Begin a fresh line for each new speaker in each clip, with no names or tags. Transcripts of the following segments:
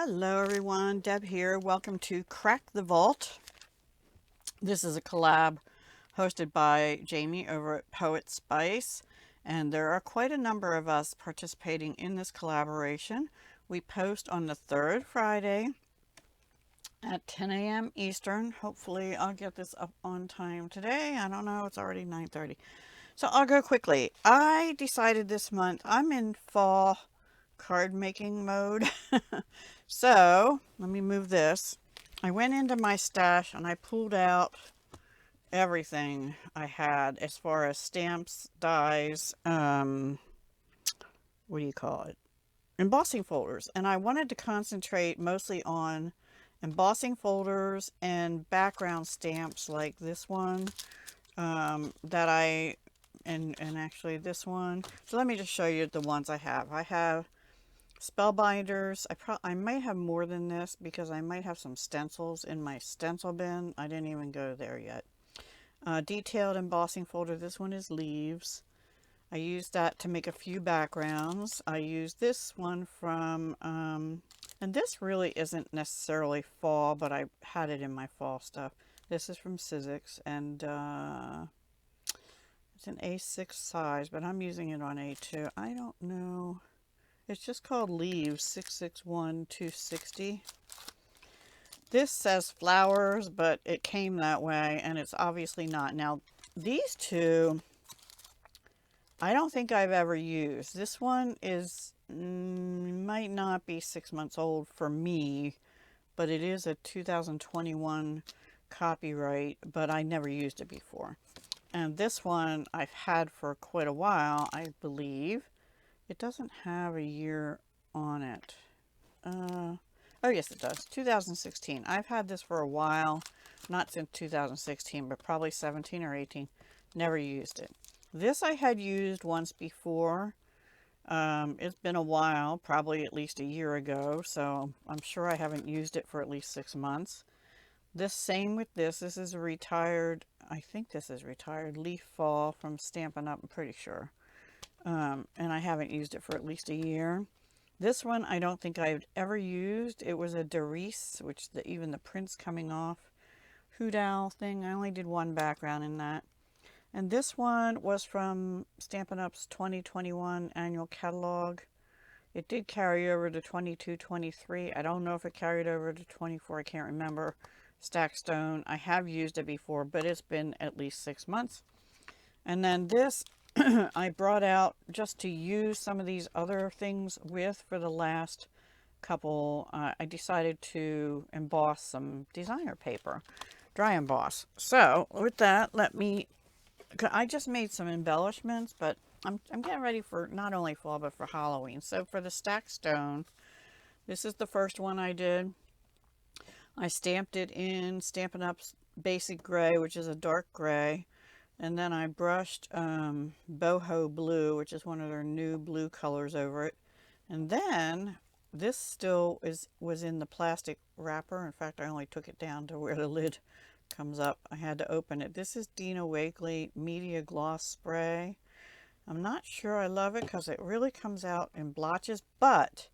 Hello everyone, Deb here. Welcome to Crack the Vault. This is a collab hosted by Jamie over at Poetspice, and there are quite a number of us participating in this collaboration. We post on the third Friday at 10 a.m. Eastern. Hopefully I'll get this up on time today. I don't know, it's already 9:30. So I'll go quickly. I decided this month I'm in fall card making mode. So let me move this. I went into my stash and I pulled out everything I had as far as stamps, dies, what do you call it? Embossing folders. And I wanted to concentrate mostly on embossing folders and background stamps like this one, and actually this one. So let me just show you the ones I have. I have spellbinders. I might have more than this because I might have some stencils in my stencil bin. I didn't even go there yet. Detailed embossing folder. This one is leaves. I used that to make a few backgrounds. I used this one from, and this really isn't necessarily fall, but I had it in my fall stuff. This is from Sizzix, and it's an A6 size, but I'm using it on A2. I don't know. It's just called Leaves 661-260. This says flowers, but it came that way, and it's obviously not. Now, these two, I don't think I've ever used. This one is, might not be 6 months old for me, but it is a 2021 copyright, but I never used it before. And this one I've had for quite a while, I believe. It doesn't have a year on it. Oh yes, it does. 2016. I've had this for a while. Not since 2016, but probably 17 or 18. Never used it. This I had used once before. It's been a while, probably at least a year ago, so I'm sure I haven't used it for at least 6 months. This same with this. This is a retired, I think this is retired Leaf Fall from Stampin' Up, I'm pretty sure. And I haven't used it for at least a year. This one I don't think I've ever used. It was a Doris, which even the print's coming off. Sewgoodall thing. I only did one background in that. And this one was from Stampin' Up's 2021 annual catalog. It did carry over to 22-23. I don't know if it carried over to 24. I can't remember. Stackstone. I have used it before, but it's been at least 6 months. And then this I brought out just to use some of these other things with for the last couple. I decided to emboss some designer paper, dry emboss. So with that, I just made some embellishments, but I'm getting ready for not only fall, but for Halloween. So for the Stackstone, this is the first one I did. I stamped it in Stampin' Up's Basic Gray, which is a dark gray. And then I brushed boho blue, which is one of their new blue colors, over it. And then this still was in the plastic wrapper. In fact, I only took it down to where the lid comes up. I had to open it. This is Dina Wakley Media Gloss Spray. I'm not sure I love it because it really comes out in blotches, but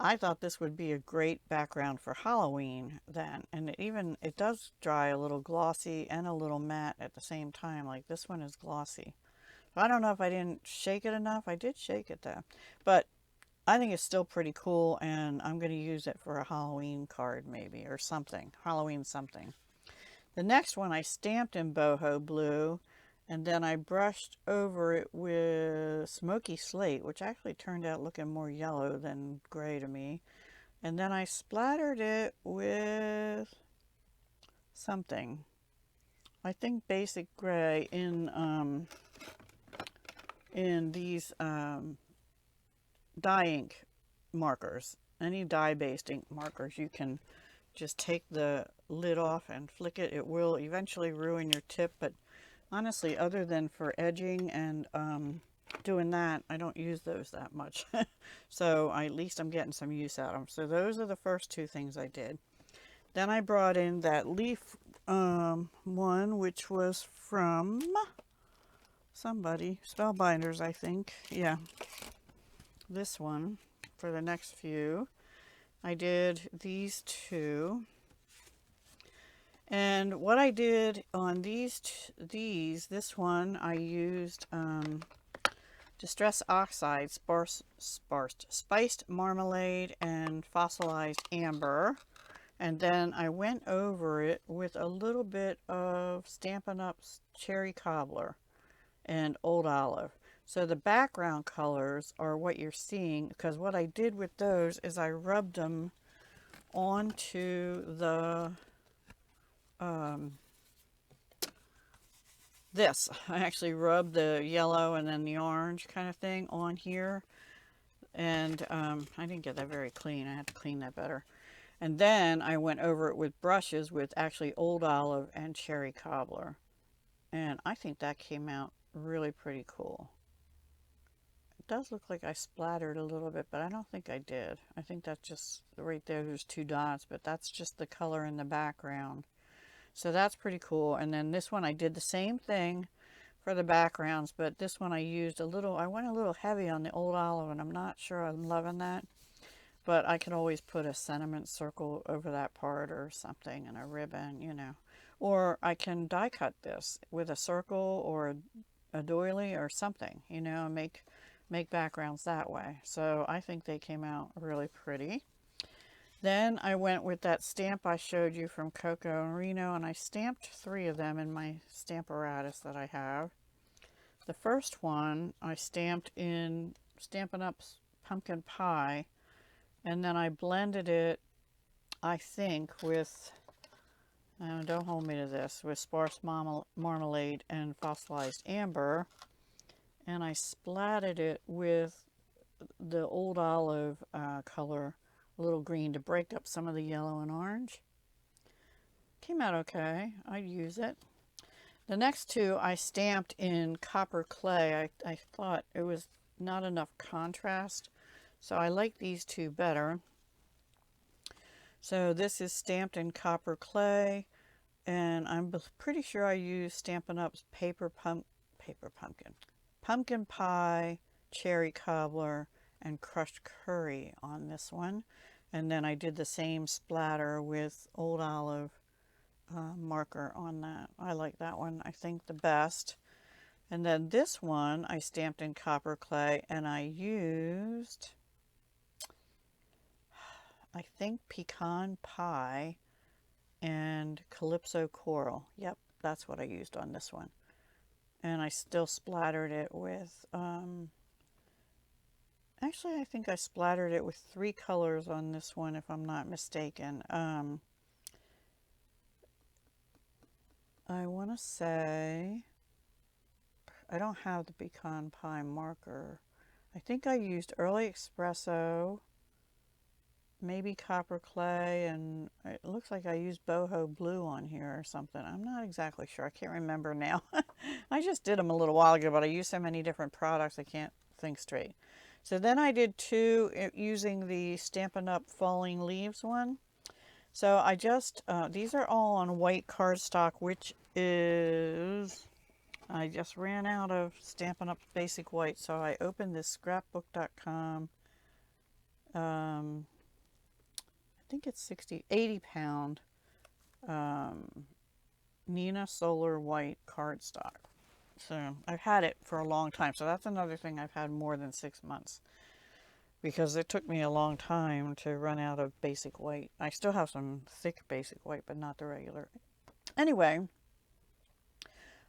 I thought this would be a great background for Halloween then. And it does dry a little glossy and a little matte at the same time. Like this one is glossy. I don't know if I didn't shake it enough. I did shake it though. But I think it's still pretty cool, and I'm going to use it for a Halloween card maybe, or something. Halloween something. The next one I stamped in boho blue, and then I brushed over it with Smoky Slate, which actually turned out looking more yellow than gray to me. And then I splattered it with something. I think Basic Gray in these dye ink markers. Any dye-based ink markers, you can just take the lid off and flick it. It will eventually ruin your tip, but honestly, other than for edging and doing that, I don't use those that much. So at least I'm getting some use out of them. So those are the first two things I did. Then I brought in that leaf one, which was from somebody, Spellbinders, I think. Yeah, this one for the next few. I did these two. And what I did on this one, I used Distress Oxide, Spiced Marmalade, and Fossilized Amber. And then I went over it with a little bit of Stampin' Up's Cherry Cobbler and Old Olive. So the background colors are what you're seeing, because what I did with those is I rubbed them onto the this. I actually rubbed the yellow and then the orange kind of thing on here. And I didn't get that very clean. I had to clean that better. And then I went over it with brushes with actually Old Olive and Cherry Cobbler. And I think that came out really pretty cool. It does look like I splattered a little bit, but I don't think I did. I think that's just right there, there's two dots, but that's just the color in the background. So that's pretty cool. And then this one I did the same thing for the backgrounds, but this one I used a little, I went a little heavy on the Old Olive, and I'm not sure I'm loving that. But I could always put a sentiment circle over that part or something, and a ribbon, you know. Or I can die cut this with a circle or a doily or something, you know, and make backgrounds that way. So I think they came out really pretty. Then I went with that stamp I showed you from Coco and Reno, and I stamped 3 of them in my Stamparatus that I have. The first one I stamped in Stampin' Up's Pumpkin Pie, and then I blended it, I think, with, don't hold me to this, with Sparse Marmalade and Fossilized Amber. And I splatted it with the Old Olive color, a little green, to break up some of the yellow and orange. Came out okay. I'd use it. The next 2 I stamped in copper clay. I thought it was not enough contrast, so I like these 2 better. So this is stamped in copper clay, and I'm pretty sure I used Stampin' Up's Pumpkin Pie, Cherry Cobbler, and Crushed Curry on this one. And then I did the same splatter with Old Olive marker on that. I like that one, I think, the best. And then this one I stamped in copper clay, and I used, I think, Pecan Pie and Calypso Coral. Yep, that's what I used on this one. And I still splattered it with, actually I think I splattered it with 3 colors on this one, if I'm not mistaken. I want to say, I don't have the Pecan Pie marker. I think I used Early Espresso, maybe copper clay, and it looks like I used boho blue on here or something. I'm not exactly sure. I can't remember now. I just did them a little while ago, but I used so many different products I can't think straight. So then I did 2 using the Stampin' Up Falling Leaves one. So I just, these are all on white cardstock, which is, I just ran out of Stampin' Up Basic White, so I opened this scrapbook.com, I think it's 80 pound Nina Solar White cardstock. So I've had it for a long time. So that's another thing I've had more than 6 months, because it took me a long time to run out of basic white. I still have some thick basic white, but not the regular. Anyway,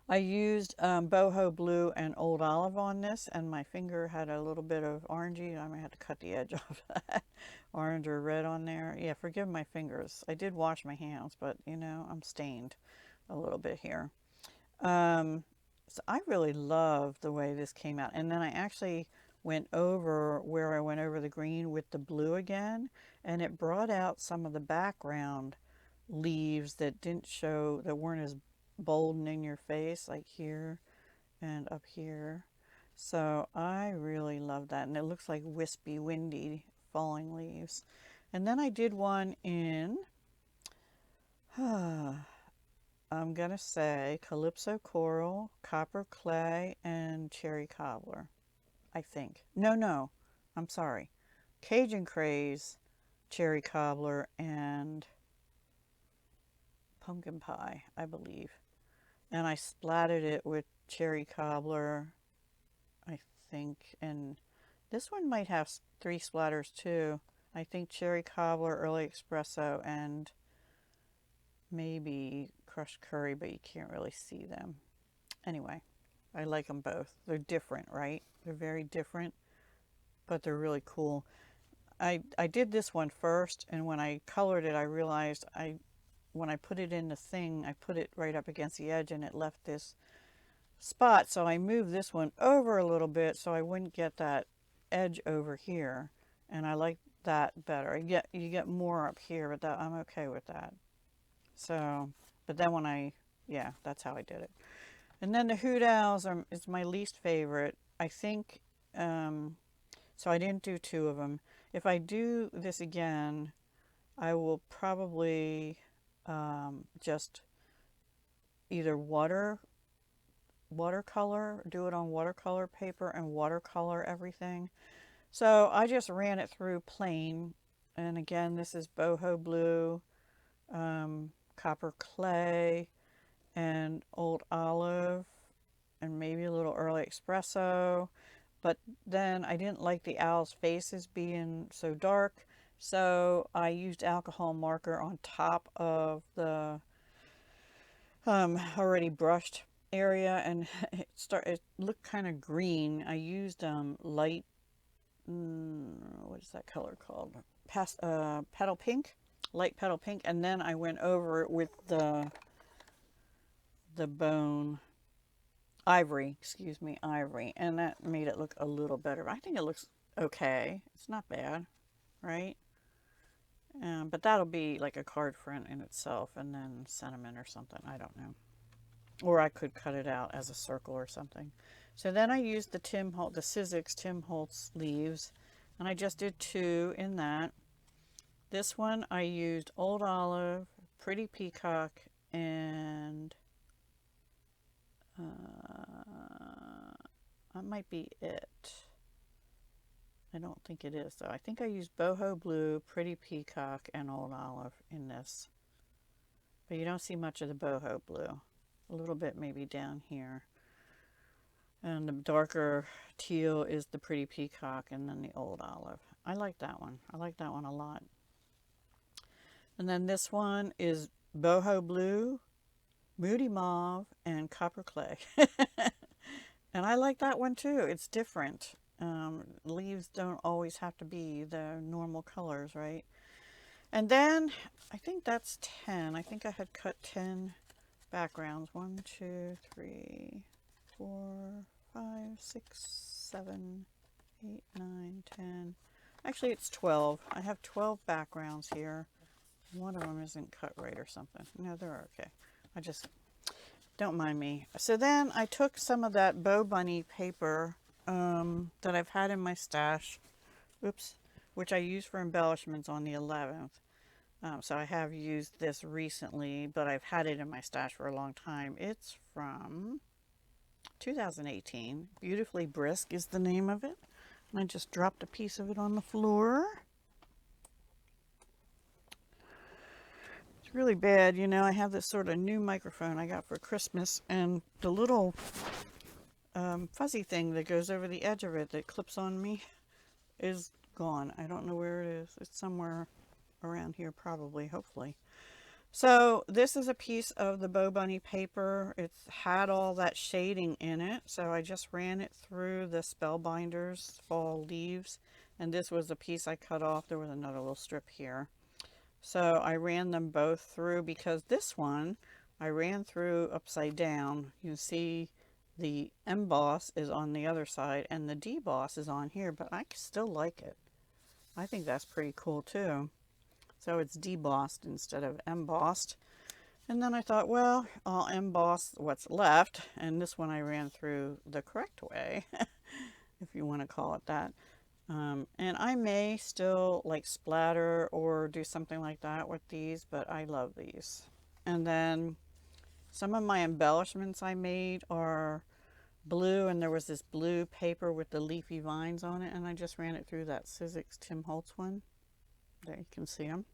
I used boho blue and Old Olive on this, and my finger had a little bit of orangey. I might have to cut the edge off that orange or red on there. Yeah, forgive my fingers. I did wash my hands, but you know, I'm stained a little bit here. So I really love the way this came out. And then I actually went over where I went over the green with the blue again, and it brought out some of the background leaves that didn't show, that weren't as bold and in your face, like here and up here. So I really love that, and it looks like wispy, windy falling leaves. And then I did one in I'm gonna say Calypso Coral, Copper Clay, and Cherry Cobbler, I think. No, I'm sorry. Cajun Craze, cherry cobbler and pumpkin pie, I believe. And I splattered it with cherry cobbler, I think, and this one might have 3 splatters too. I think cherry cobbler, early espresso, and maybe crushed curry, but you can't really see them. Anyway, I like them both. They're different, right? They're very different, but they're really cool. I did this one first, and when I colored it, I realized when I put it in the thing, I put it right up against the edge and it left this spot. So I moved this one over a little bit so I wouldn't get that edge over here. And I like that better. You get more up here, but that I'm okay with that. So, but then yeah, that's how I did it. And then the hoot owls is my least favorite. I think, so I didn't do 2 of them. If I do this again, I will probably just either watercolor, do it on watercolor paper and watercolor everything. So I just ran it through plain. And again, this is boho blue, copper clay, and old olive, and maybe a little early espresso. But then I didn't like the owl's faces being so dark, so I used alcohol marker on top of the already brushed area, and it looked kind of green. I used light, what is that color called? Petal pink, light petal pink, and then I went over it with the bone ivory, excuse me, ivory, and that made it look a little better. I think it looks okay. It's not bad, right? But that'll be like a card front in itself, and then sentiment or something. I don't know. Or I could cut it out as a circle or something. So then I used the Sizzix Tim Holtz leaves, and I just did 2 in that. This one I used Old Olive, Pretty Peacock, and that might be it. I don't think it is though. I think I used Boho Blue, Pretty Peacock, and Old Olive in this. But you don't see much of the Boho Blue. A little bit maybe down here. And the darker teal is the Pretty Peacock, and then the Old Olive. I like that one. I like that one a lot. And then this one is Boho Blue, Moody Mauve, and Copper Clay. And I like that one too. It's different. Leaves don't always have to be the normal colors, right? And then I think that's 10. I think I had cut 10 backgrounds. 1, 2, 3, 4, 5, 6, 7, 8, 9, 10. Actually, it's 12. I have 12 backgrounds here. One of them isn't cut right or something. No, they're okay. I just, don't mind me. So then I took some of that Bow Bunny paper that I've had in my stash, which I used for embellishments on the 11th. So I have used this recently, but I've had it in my stash for a long time. It's from 2018. Beautifully Brisk is the name of it. And I just dropped a piece of it on the floor. It's really bad, you know. I have this sort of new microphone I got for Christmas, and the little fuzzy thing that goes over the edge of it that clips on me is gone. I don't know where it is. It's somewhere around here probably, hopefully. So this is a piece of the Bow Bunny paper. It's had all that shading in it, so I just ran it through the Spellbinders Fall Leaves, and this was a piece I cut off. There was another little strip here. So I ran them both through, because this one I ran through upside down. You see the emboss is on the other side and the deboss is on here, but I still like it. I think that's pretty cool too. So it's debossed instead of embossed. And then I thought, well, I'll emboss what's left. And this one I ran through the correct way, if you want to call it that. And I may still like splatter or do something like that with these, but I love these. And then some of my embellishments I made are blue, and there was this blue paper with the leafy vines on it, and I just ran it through that Sizzix Tim Holtz one. There you can see them.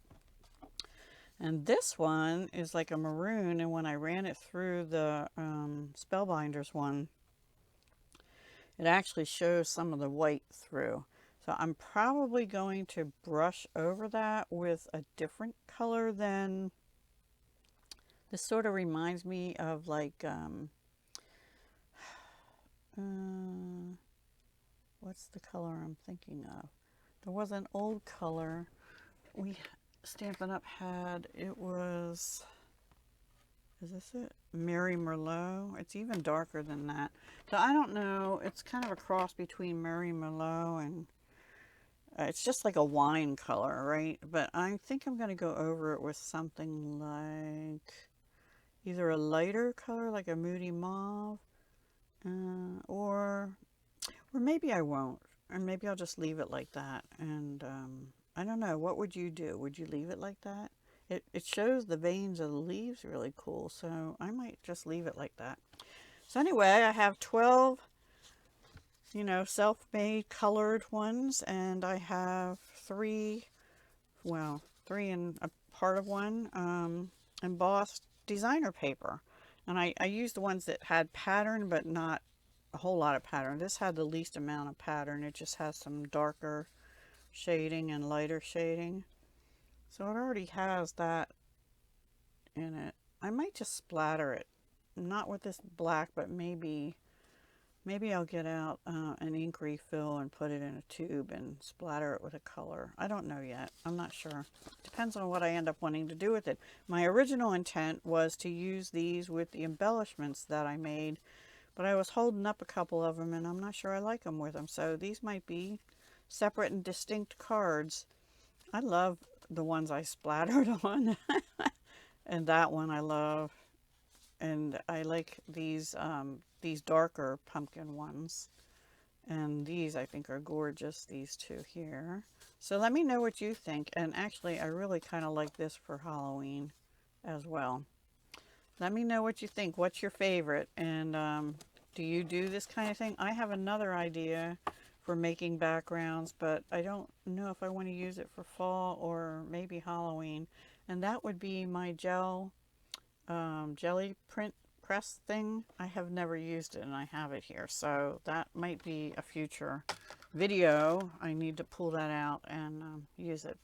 And this one is like a maroon, and when I ran it through the Spellbinders one, it actually shows some of the white through. So I'm probably going to brush over that with a different color than, this sort of reminds me of like, what's the color I'm thinking of? There was an old color we Stampin' Up had. It was, is this it? Mary Merlot. It's even darker than that. So I don't know. It's kind of a cross between Mary Merlot and it's just like a wine color, right? But I think I'm going to go over it with something like either a lighter color, like a moody mauve, or maybe I won't. Or maybe I'll just leave it like that. And I don't know. What would you do? Would you leave it like that? It shows the veins of the leaves really cool, so I might just leave it like that. So anyway, I have 12, you know, self-made colored ones, and I have 3, well, 3 and a part of one embossed designer paper. And I used the ones that had pattern, but not a whole lot of pattern. This had the least amount of pattern. It just has some darker shading and lighter shading. So it already has that in it. I might just splatter it. Not with this black, but maybe I'll get out an ink refill and put it in a tube and splatter it with a color. I don't know yet. I'm not sure. Depends on what I end up wanting to do with it. My original intent was to use these with the embellishments that I made, but I was holding up a couple of them and I'm not sure I like them with them. So these might be separate and distinct cards. I love the ones I splattered on. And that one I love. And I like these darker pumpkin ones. And these I think are gorgeous, these two here. So let me know what you think. And actually I really kind of like this for Halloween as well. Let me know what you think. What's your favorite? And do you do this kind of thing? I have another idea for making backgrounds, but I don't know if I want to use it for fall or maybe Halloween. And that would be my jelly print press thing. I have never used it and I have it here. So that might be a future video. I need to pull that out and use it.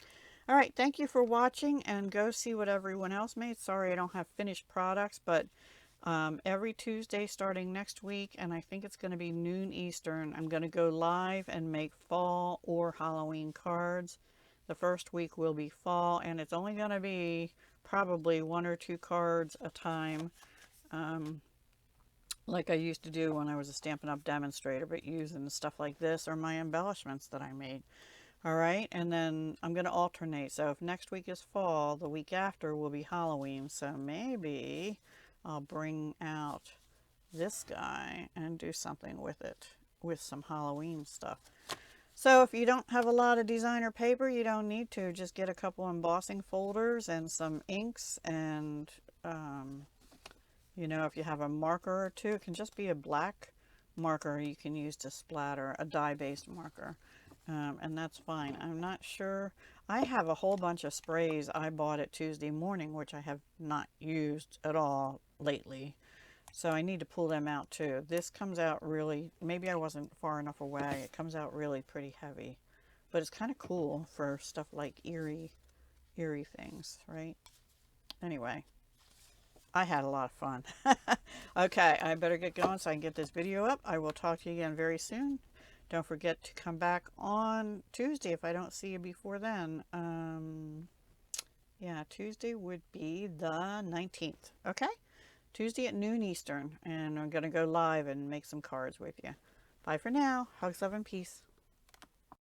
All right, thank you for watching, and go see what everyone else made. Sorry I don't have finished products, but every Tuesday starting next week, and I think it's going to be noon Eastern, I'm going to go live and make fall or Halloween cards. The first week will be fall, and it's only going to be probably 1 or 2 cards a time, like I used to do when I was a Stampin' Up! Demonstrator, but using stuff like this or my embellishments that I made. All right, and then I'm going to alternate. So if next week is fall, the week after will be Halloween. So maybe I'll bring out this guy and do something with it, with some Halloween stuff. So if you don't have a lot of designer paper, you don't need to. Just get a couple embossing folders and some inks, and you know, if you have a marker or two, it can just be a black marker you can use to splatter, a dye-based marker. And that's fine. I'm not sure. I have a whole bunch of sprays I bought at Tuesday morning, which I have not used at all lately. So I need to pull them out too. This comes out really, maybe I wasn't far enough away. It comes out really pretty heavy. But it's kind of cool for stuff like eerie things, right? Anyway, I had a lot of fun. Okay, I better get going so I can get this video up. I will talk to you again very soon. Don't forget to come back on Tuesday if I don't see you before then. Yeah, Tuesday would be the 19th. Okay? Tuesday at noon Eastern. And I'm going to go live and make some cards with you. Bye for now. Hugs, love, and peace.